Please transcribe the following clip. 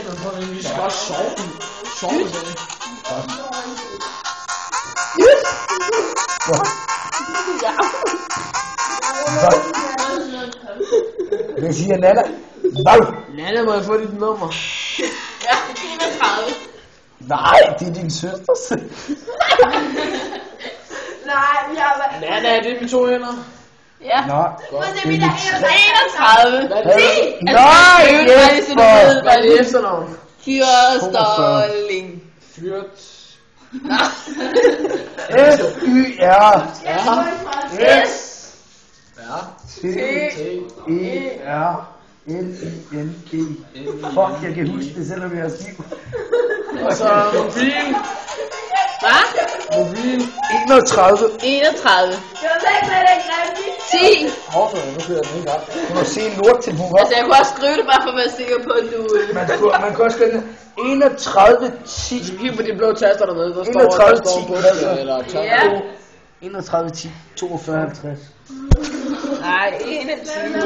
Vi skal bare sove. Sove med det. Hvad siger Nana? Hvad? Nana, må jeg få dit nummer? Ja, 31. Nej, det er din søsters. Nej, Nana, det er mine 2 hænder. Ja. Nå, Godt. Det er min 31. Hvad er det? nej, Jesper! Hvad er det efternavn? Fyrstolling. Fyrt. F-Y-R. Yes. Ja. T-E-R-L-I-N-G. Fuck, jeg kan huske det, selvom jeg er stiv. Og så mobil. Hvad? Mobil. 31. 31. 10. Nu kører den ikke op. Du må se en lorttelefon op. Altså, jeg kunne også skrive det bare for at være sikker på, at du... Man kan også skrive den 31 10. Kig på de blå taster dernede. Der 31 10. bogstaver eller tal. Ja. 31 10. 42 50. Nej, 21.